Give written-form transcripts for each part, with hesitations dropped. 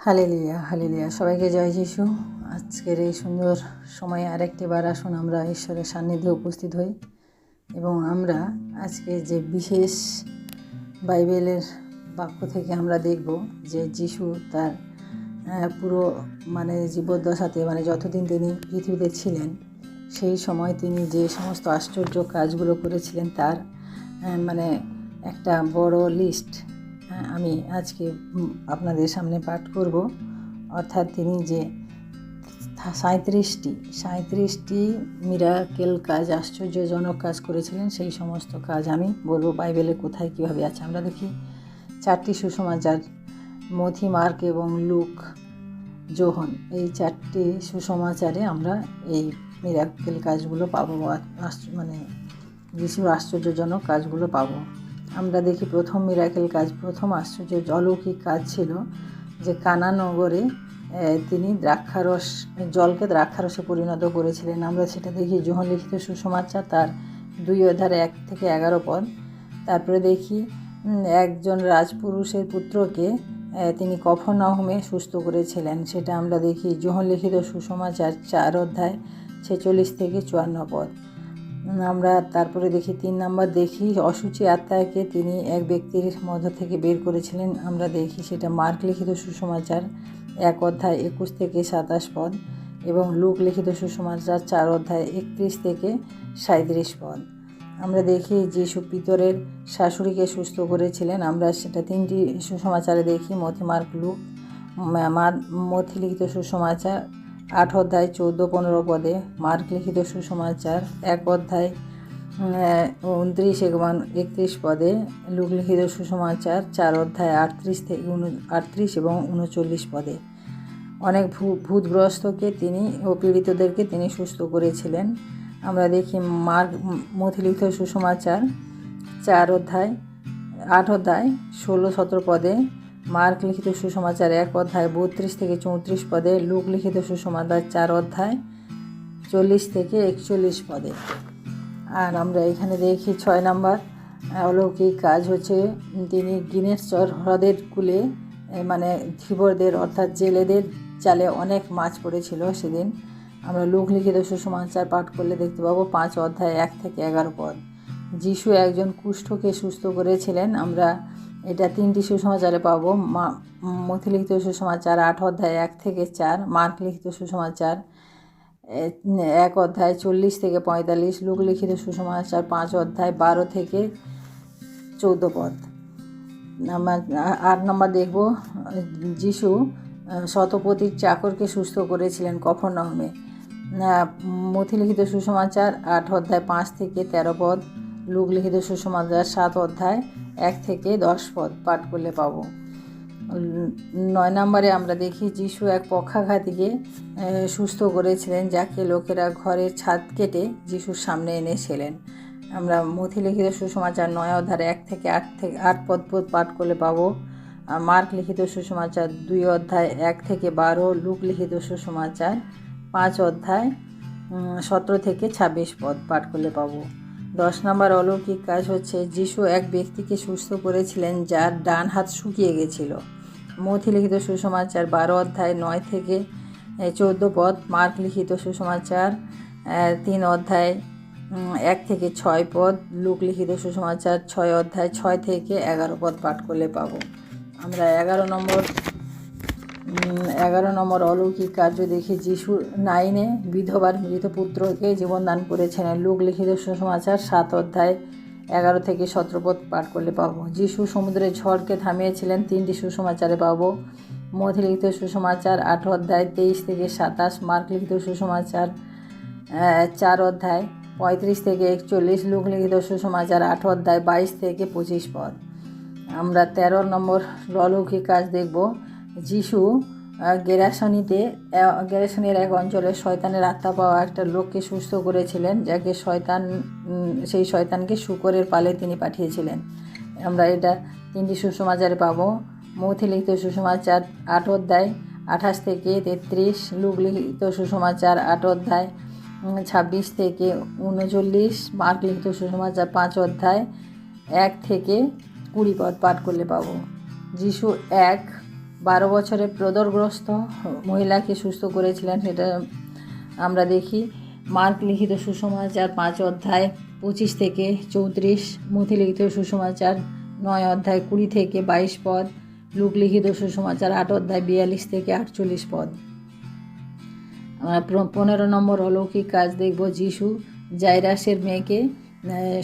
Hallelujah hallelujah, সবাইকে জয় যিশু। আজকের এই সুন্দর সময়ে আরেকটিবার আসুন আমরা ঈশ্বরের সান্নিধ্যে উপস্থিত হই এবং আমরা আজকে যে বিশেষ বাইবেলের বাক্য থেকে আমরা দেখব যে যিশু তার পুরো জীবদ্দশাতে যতদিন তিনি পৃথিবীতে ছিলেন সেই সময় তিনি যে সমস্ত আশ্চর্য কাজগুলো করেছিলেন তার একটা বড় লিস্ট আমি আজকে আপনাদের সামনে পাঠ করব। অর্থাৎ তিনি যে 37টি মিরাকেল কাজ, আশ্চর্যজনক কাজ করেছিলেন, সেই সমস্ত কাজ আমি বলবো বাইবেলে কোথায় কীভাবে আছে। আমরা দেখি 4টি সুসমাচার, মথি, মার্ক এবং লুক, যোহন, এই 4টি সুসমাচারে আমরা এই মিরাকেল কাজগুলো পাবো, যিশুর আশ্চর্যজনক কাজগুলো পাবো। আমরা দেখি প্রথম মিরাকেল কাজ, প্রথম আশ্চর্য অলৌকিক কাজ ছিল যে কানা নগরে তিনি জলকে দ্রাক্ষারসে পরিণত করেছিলেন। আমরা সেটা দেখি যোহন লিখিত সুসমাচার তার 2 অধ্যায় 1 থেকে 11 পদ। তারপরে দেখি একজন রাজপুরুষের পুত্রকে তিনি কফরনাহুমে সুস্থ করেছিলেন, সেটা আমরা দেখি যোহন লিখিত সুসমাচার 4 অধ্যায় 46 থেকে 54 পদ। আমরা তারপরে দেখি 3 নম্বর দেখি অসুচি আত্মাকে তিনি এক ব্যক্তির মধ্য থেকে বের করেছিলেন। আমরা দেখি সেটা মার্ক লিখিত সুসমাচার 1 অধ্যায় 21 থেকে 27 পদ এবং লুক লিখিত সুসমাচার 4 অধ্যায় 31 থেকে 37 পদ। আমরা দেখি যিশু পিতরের শাশুড়িকে সুস্থ করেছিলেন। আমরা সেটা 3টি সুসমাচারে দেখি, মথি, মার্ক, লুক। মথি লিখিত সুসমাচার 8 অধ্যায় 14-15 পদে, মার্ক লিখিত সুসমাচার 1 অধ্যায় 29 এবং 31 পদে, লুক লিখিত সুসমাচার 4 অধ্যায় 38 এবং 39 পদে। অনেক ভূতগ্রস্তকে তিনি ও পীড়িতদেরকে তিনি সুস্থ করেছিলেন। আমরা দেখি মথি লিখিত সুসমাচার 8 অধ্যায় 16-17 পদে, মার্ক লিখিত সুসমাচার 1 অধ্যায় 32 থেকে 34 পদে, লুক লিখিত সুসমাচার 4 অধ্যায় 40 থেকে 41 পদে। আর আমরা এখানে দেখি 6 নম্বর অলৌকিক কাজ হচ্ছে তিনি গিনেসর হ্রদের কূলে ধীবরদের অর্থাৎ জেলেদের জালে অনেক মাছ পড়েছিল সেদিন। আমরা লুক লিখিত সুসমাচার পাঠ করলে দেখতে পাবো 5 অধ্যায় 1 থেকে 11 পদ। যিশু একজন কুষ্ঠকে সুস্থ করেছিলেন। আমরা এটা 3টি সুসমাচারে পাবো, মথি লিখিত সুসমাচার 8 অধ্যায় 1 থেকে 4, মার্ক লিখিত সুসমাচার 1 অধ্যায় 40 থেকে 45, লুক লিখিত সুসমাচার 5 অধ্যায় 12 থেকে 14 পদ। 8 নম্বর দেখব যিশু শতপতির চাকরকে সুস্থ করেছিলেন কফরনাহুমে। মথি লিখিত সুসমাচার 8 অধ্যায় 5 থেকে 13 পদ, লুক লিখিত সুসমাচার 7 অধ্যায় 1 থেকে 10 পদ পাঠ করলে পাবো। 9 নম্বরে আমরা দেখি যিশু এক পক্ষাঘাতীকে সুস্থ করেছিলেন, যাকে লোকেরা ঘরের ছাদ কেটে যিশুর সামনে এনেছিলেন। আমরা মথি লিখিত সুসমাচার 9 অধ্যায় 1 থেকে 8 পদ পাঠ করলে পাবো। মার্ক লিখিত সুসমাচার 2 অধ্যায় 1 থেকে 12, লুক লিখিত সুসমাচার 5 অধ্যায় 17 থেকে 26 পদ পাঠ করলে পাবো। 10 নম্বর অলৌকিক কাজ হচ্ছে যিশু এক ব্যক্তিকে সুস্থ করেছিলেন যার ডান হাত শুকিয়ে গেছিল। মথি লিখিত সুসমাচার 12 অধ্যায় 9 থেকে 14 পদ, মার্ক লিখিত সুসমাচার 3 অধ্যায় 1 থেকে 6 পদ, লুক লিখিত সুসমাচার 6 অধ্যায় 6 থেকে 11 পদ পাঠ করলে পাবো। আমরা 11 নম্বর অলৌকিক কার্য দেখি যিশু নাইনে বিধবার মৃত পুত্রকে জীবনদান করেছিলেন। লুক লিখিত সুসমাচার 7 অধ্যায় 11 থেকে 17 পদ পাঠ করলে পাবো। যিশু সমুদ্রের ঝড়কে থামিয়েছিলেন, 3টি সুসমাচারে পাবো। মথি লিখিত সুসমাচার 8 অধ্যায় 23 থেকে 27, মার্ক লিখিত সুসমাচার 4 অধ্যায় 35 থেকে 41, লুক লিখিত সুসমাচার 8 অধ্যায় 22 থেকে 25 পদ। আমরা 13 নম্বর অলৌকিক কাজ দেখব যিশু গেরাসেনের এক অঞ্চলে শয়তানের আত্মা পাওয়া একটা লোককে সুস্থ করেছিলেন, যাকে সেই শয়তানকে শূকরের পালে তিনি পাঠিয়েছিলেন। আমরা এটা 3টি সুসমাচারে পাবো। মথি লিখিত সুসমাচার 8 অধ্যায় 28 থেকে 33, লুক লিখিত সুসমাচার 8 অধ্যায় 26 থেকে 39, মার্ক লিখিত সুসমাচার 5 অধ্যায় 1 থেকে 20 পদ পাঠ করলে পাবো। যিশু এক 12 বছরের প্রদরগ্রস্ত মহিলাকে সুস্থ করেছিলেন, সেটা আমরা দেখি। মার্ক লিখিত সুসমাচার 5 অধ্যায় 25 থেকে 34, মথি লিখিত সুসমাচার 9 অধ্যায় 20 থেকে 22 পদ, লুক লিখিত সুসমাচার 8 অধ্যায় 42 থেকে 48 পদ। আমরা 15 নম্বর অলৌকিক কাজ দেখব। যিশু জাইরাসের মেয়েকে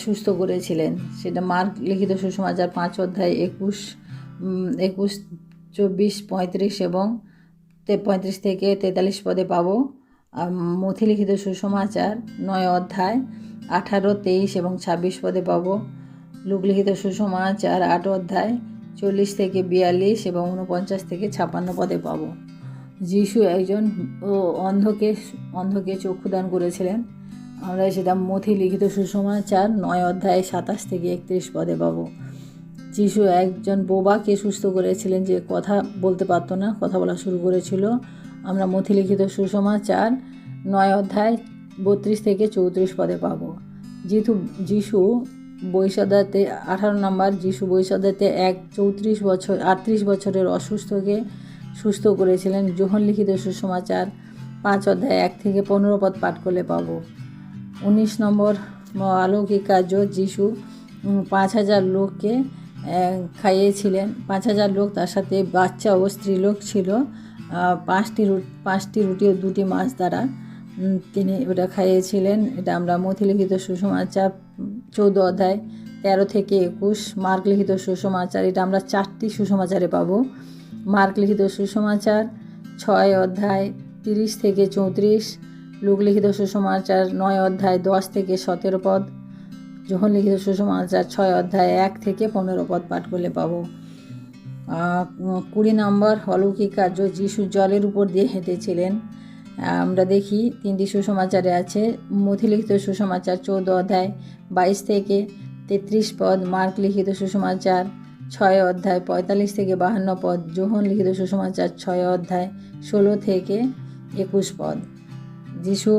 সুস্থ করেছিলেন, সেটা মার্ক লিখিত সুসমাচার 5 অধ্যায় 21, 24, 35 এবং 35 থেকে 43 পদে পাবো। আর মথি লিখিত সুসমাচার 9 অধ্যায় 18, 23 এবং 26 পদে পাবো। লুক লিখিত সুসমাচার 8 অধ্যায় 40 থেকে 42 এবং 49 থেকে 56 পদে পাবো। যিশু একজন অন্ধকে চক্ষুদান করেছিলেন, আমরা সেটা মথি লিখিত সুসমাচার 9 অধ্যায় 27 থেকে 31 পদে পাবো। যিশু একজন বোবাকে সুস্থ করেছিলেন, যে কথা বলতে পারতো না, কথা বলা শুরু করেছিল, আমরা মথি লিখিত সুসমাচার 9 অধ্যায় 32 থেকে 34 পদে পাবো। যিশু বৈশাদাতে 18 নম্বর, যিশু বৈশাদাতে 38 বছরের অসুস্থকে সুস্থ করেছিলেন, যোহন লিখিত সুসমাচার 5 অধ্যায় 1 থেকে 15 পদ পাঠ করলে পাবো। 19 নম্বর অলৌকিক কার্য, যিশু 5,000 লোককে খাইয়েছিলেন। 5,000 লোক, তার সাথে বাচ্চা ও স্ত্রীলোক ছিল। 5টি রুটি ও 2টি মাছ দ্বারা তিনি ওটা খাইয়েছিলেন। এটা আমরা মথি লিখিত সুসমাচার 14 অধ্যায় 13 থেকে 21, মার্ক লিখিত সুসমাচার, এটা আমরা 4টি সুসমাচারে পাবো। মার্ক লিখিত সুসমাচার 6 অধ্যায় 30 থেকে 34, লুক লিখিত সুসমাচার 9 অধ্যায় 10 থেকে 17 পদ, যোহন লিখিত সুসমাচার 6 অধ্যায় 1 থেকে 15 পদ পাঠ করলে পাবো। 20 নম্বর অলৌকিক কার্য, যিশু জলের উপর দিয়ে হেঁটেছিলেন, আমরা দেখি 3টি সুসমাচারে আছে। মথি লিখিত সুসমাচার 14 অধ্যায় 22 থেকে 33 পদ, মার্ক লিখিত সুসমাচার 6 অধ্যায় 45 থেকে 52 পদ, যোহন লিখিত সুসমাচার 6 অধ্যায় 16 থেকে 21 পদ। যিশু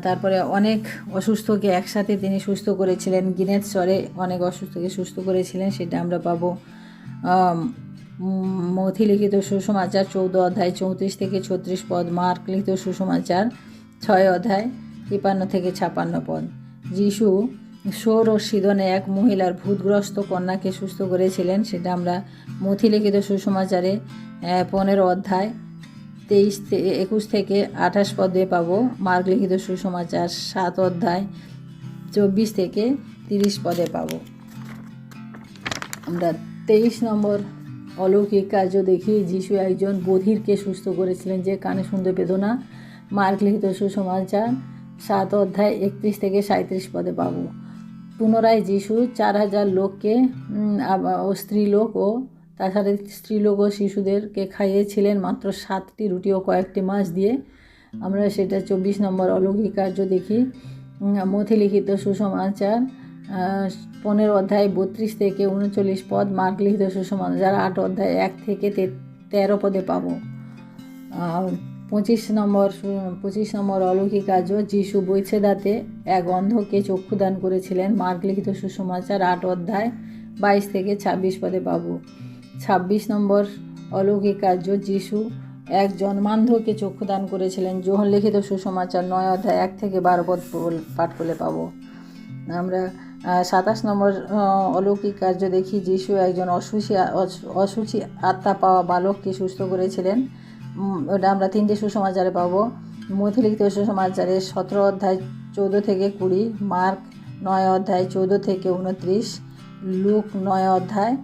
তারপরে অনেক অসুস্থকে একসাথে তিনি সুস্থ করেছিলেন, গিনেস স্বরে অনেক অসুস্থকে সুস্থ করেছিলেন, সেটা আমরা পাবো। মথি লিখিত সুসমাচার 14 অধ্যায় 34 থেকে 36 পদ, মার্ক লিখিত সুসমাচার 6 অধ্যায় 53 থেকে 56 পদ। যিশু সোর ও সিদনে এক মহিলার ভূতগ্রস্ত কন্যাকে সুস্থ করেছিলেন, সেটা আমরা মথি লিখিত সুসমাচারে 15 অধ্যায় 21 থেকে 28 পদে পাবো। মার্ক লিখিত সুসমাচার 7 অধ্যায় 24 থেকে 30 পদে পাবো। আমরা 23 নম্বর অলৌকিক কার্য দেখি। যিশু একজন বধিরকে সুস্থ করেছিলেন, যে কানে শুনতে পেত না, মার্ক লিখিত সুসমাচার 7 অধ্যায় 31 থেকে 37 পদে পাবো। পুনরায় যিশু 4,000 লোককে ও স্ত্রীলোক ও তাছাড়া স্ত্রীলোক ও শিশুদেরকে খাইয়েছিলেন মাত্র 7টি রুটি ও কয়েকটি মাছ দিয়ে, আমরা সেটা 24 নম্বর অলৌকিক কার্য দেখি। মথি লিখিত সুসমাচার 15 অধ্যায় 32 থেকে 39 পদ, মার্ক লিখিত সুসমাচার 8 অধ্যায় 1 থেকে 13 পদে পাবো। 25 নম্বর অলৌকিক কার্য, যিশু বৈছেদাতে এক অন্ধকে চক্ষুদান করেছিলেন, মার্ক লিখিত সুসমাচার 8 অধ্যায় 22 থেকে 26 পদে পাবো। 26 নম্বর অলৌকিক কার্য, যিশু এক জন্মান্ধকে চক্ষুদান করেছিলেন, যোহন লিখিত সুসমাচার 9 অধ্যায় 1 থেকে 12 পদ পাঠ করলে পাবো। আমরা 27 নম্বর অলৌকিক কার্য দেখি। যিশু একজন অসুচি আত্মা পাওয়া বালককে সুস্থ করেছিলেন, ওটা আমরা 3টে সুসমাচারে পাবো। মথি লিখিত সুসমাচারে 17 অধ্যায় 14 থেকে 20, মার্ক 9 অধ্যায় 14 থেকে 29, লুক 9 অধ্যায়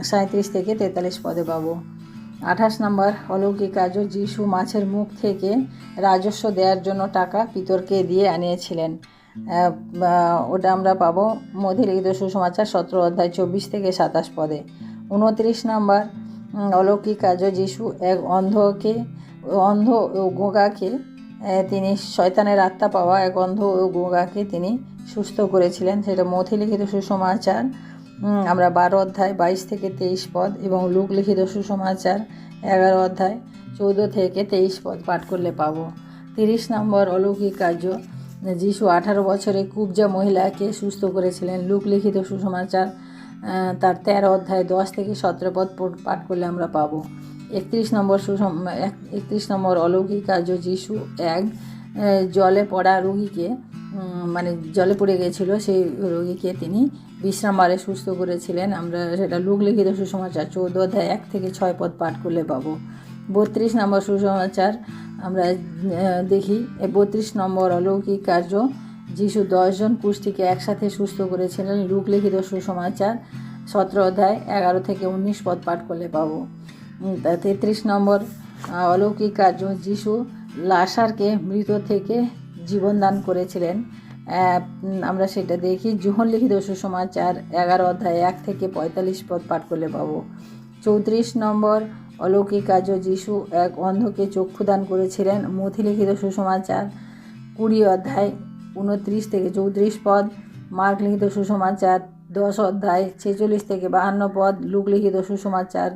37 থেকে 43 পদে পাবো। 28 নম্বর অলৌকিক কার্য, যিশু মাছের মুখ থেকে রাজস্ব দেওয়ার জন্য টাকা পিতরকে দিয়ে আনিয়েছিলেন, ওটা আমরা পাবো মথি লিখিত সুসমাচার 17 অধ্যায় 24 থেকে 27 পদে। 29 নম্বর অলৌকিক কার্য, যিশু এক অন্ধ ও গোঁগাকে তিনি শয়তানের আত্মা পাওয়া এক অন্ধ ও গোঁগাকে তিনি সুস্থ করেছিলেন, সেটা মথি লিখিত সুসমাচার আমরা 12 অধ্যায় 22 থেকে 23 পদ এবং লুক লিখিত সুসমাচার 11 অধ্যায় 14 থেকে 23 পদ পাঠ করলে পাবো। 30 নম্বর অলৌকিক কার্য, যিশু 18 বছরে কুবজা মহিলাকে সুস্থ করেছিলেন, লুক লিখিত সুসমাচার তার 13 অধ্যায় 10 থেকে 17 পদ পাঠ করলে আমরা পাবো। 31 নম্বর অলৌকিক কার্য যিশু এক জলে পড়া রোগীকে মানে জলে পড়ে গেছিল, সেই রোগীকে তিনি বিশ্রামবারে সুস্থ করেছিলেন। আমরা সেটা লূক লিখিত সুসমাচার 14 অধ্যায় 1 থেকে 6 পদ পাঠ করলে পাবো। 32 নম্বর সুসমাচার আমরা দেখি। 32 নম্বর অলৌকিক কার্য যিশু 10 জন কুষ্ঠীকে একসাথে সুস্থ করেছিলেন। লূক লিখিত সুসমাচার 17 অধ্যায় 11 থেকে 19 পদ পাঠ করলে পাবো। 33 নম্বর অলৌকিক কার্য যিশু লাসারকে মৃত থেকে জীবন দান করেছিলেন। আমরা সেটা দেখি যোহন লিখিত সুসমাচার 11 অধ্যায় 1 থেকে 45 পদ পাঠ করলে পাবো। 34 নম্বর অলৌকিক কার্য যিশু এক অন্ধকে চক্ষুদান করেছিলেন। মথি লিখিত সুসমাচার 20 অধ্যায় 29 থেকে 34 পদ। মার্ক লিখিত সুসমাচার 10 অধ্যায় 46 থেকে 52 পদ। লূক লিখিত সুসমাচার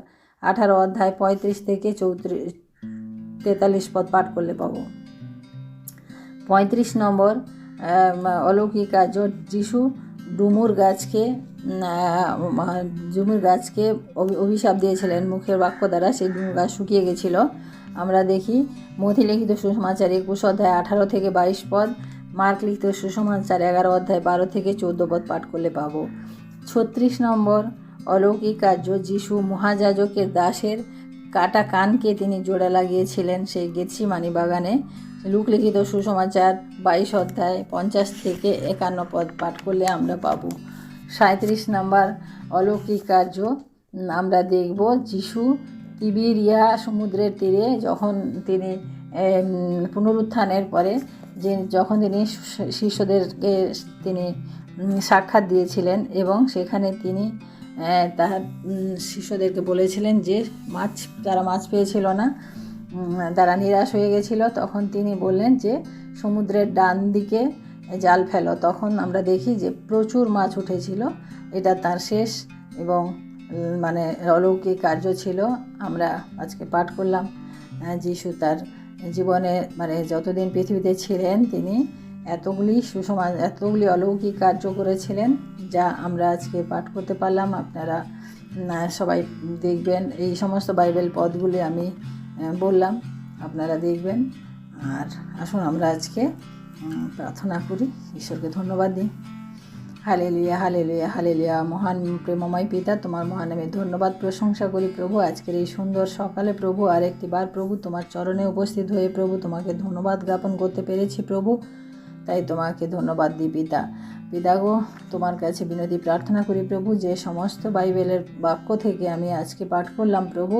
18 অধ্যায় 35 থেকে 43 পদ পাঠ করলে পাবো। 35 নম্বর অলৌকিক কার্য যিশু ডুমুর গাছকে অভিশাপ দিয়েছিলেন মুখের বাক্য দ্বারা, সেই ডুমুর গাছ শুকিয়ে গেছিল। আমরা দেখি মথি লিখিত সুসমাচার 21 অধ্যায় 18 থেকে 22 পদ। মার্ক লিখিত সুসমাচার 11 অধ্যায় 12 থেকে 14 পদ পাঠ করলে পাবো। 36 নম্বর অলৌকিক কার্য যিশু মহাযাজকের দাসের কাটা কানকে তিনি জোড়া লাগিয়েছিলেন সেই গেতসিমানি বাগানে। লূক লিখিত সুসমাচার 22 অধ্যায় 50 থেকে 51 পদ পাঠ করলে আমরা পাবো। 37 নম্বর অলৌকিক কার্য আমরা দেখব যিশু তিবেরিয়া সমুদ্রের তীরে যখন তিনি পুনরুত্থানের পরে যখন তিনি শিষ্যদেরকে তিনি সাক্ষাৎ দিয়েছিলেন এবং সেখানে তিনি তার শিষ্যদেরকে বলেছিলেন যে যারা মাছ পেয়েছিল না, তারা নিরাশ হয়ে গেছিল, তখন তিনি বললেন যে সমুদ্রের ডান দিকে জাল ফেলো। তখন আমরা দেখি যে প্রচুর মাছ উঠেছিল। এটা তার শেষ এবং মানে অলৌকিক কার্য ছিল। আমরা আজকে পাঠ করলাম যিশু তার জীবনে মানে যতদিন পৃথিবীতে ছিলেন তিনি এতগুলি অলৌকিক কার্য করেছিলেন, যা আমরা আজকে পাঠ করতে পারলাম। আপনারা সবাই দেখবেন, এই সমস্ত বাইবেল পদগুলি আমি বললাম, আপনারা দেখবেন। আর আসুন আমরা আজকে প্রার্থনা করি, ঈশ্বরকে ধন্যবাদ দিই। Hallelujah, hallelujah, hallelujah. মহান প্রেমময় পিতা, তোমার মহান আমি ধন্যবাদ প্রশংসা করি প্রভু। আজকের এই সুন্দর সকালে প্রভু আরেকটি বার প্রভু তোমার চরণে উপস্থিত হয়ে প্রভু তোমাকে ধন্যবাদ জ্ঞাপন করতে পেরেছি প্রভু, তাই তোমাকে ধন্যবাদ দিই পিতা গো। তোমার কাছে বিনতি প্রার্থনা করি প্রভু, যে সমস্ত বাইবেলের বাক্য থেকে আমি আজকে পাঠ করলাম প্রভু,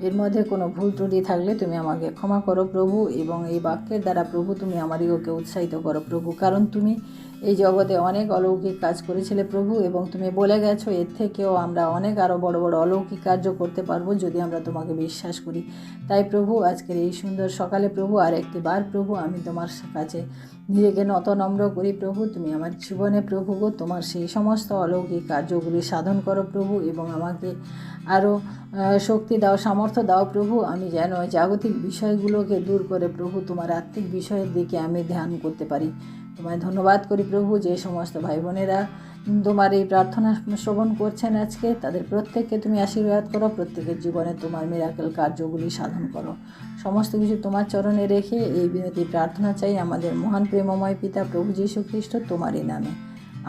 এর মধ্যে কোনো ভুল ত্রুটি থাকলে তুমি আমাকে ক্ষমা করো প্রভু, এবং এই বাক্যের দ্বারা প্রভু তুমি আমাদিগকে উৎসাহিত করো প্রভু, কারণ তুমি এই জগতে অনেক অলৌকিক কাজ করেছিলে প্রভু, এবং তুমি বলে গেছো এর থেকেও আমরা অনেক আরও বড় বড় অলৌকিক কার্য করতে পারবো যদি আমরা তোমাকে বিশ্বাস করি। তাই প্রভু আজকের এই সুন্দর সকালে প্রভু আর একটি বার প্রভু আমি তোমার কাছে নিজেকে নম্র করি প্রভু। তুমি আমার জীবনে প্রভু গো তোমার সেই সমস্ত অলৌকিক কার্যগুলি সাধন করো প্রভু, এবং আমাকে আরও শক্তি দাও, সামর্থ্য দাও প্রভু, আমি যেন জাগতিক বিষয়গুলোকে দূর করে প্রভু তোমার আত্মিক বিষয়ের দিকে আমি ধ্যান করতে পারি। তোমায় ধন্যবাদ করি প্রভু, যে সমস্ত ভাই বোনেরা তোমার এই প্রার্থনা শ্রবণ করছেন আজকে, তাদের প্রত্যেককে তুমি আশীর্বাদ করো, প্রত্যেকের জীবনে তোমার মিরাকেল কার্যগুলি সাধন করো। সমস্ত কিছু তোমার চরণে রেখে এই বিনতি প্রার্থনা চাই আমাদের মহান প্রেমময় পিতা প্রভু যীশু খ্রিস্ট তোমারই নামে,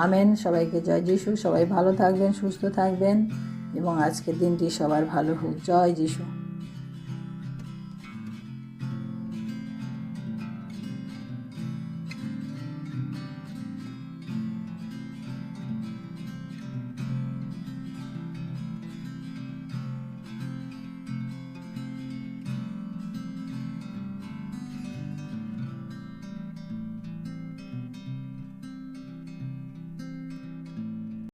আমেন। সবাইকে জয় যীশু। সবাই ভালো থাকবেন, সুস্থ থাকবেন, এবং আজকের দিনটি সবার ভালো হোক। জয় যীশু।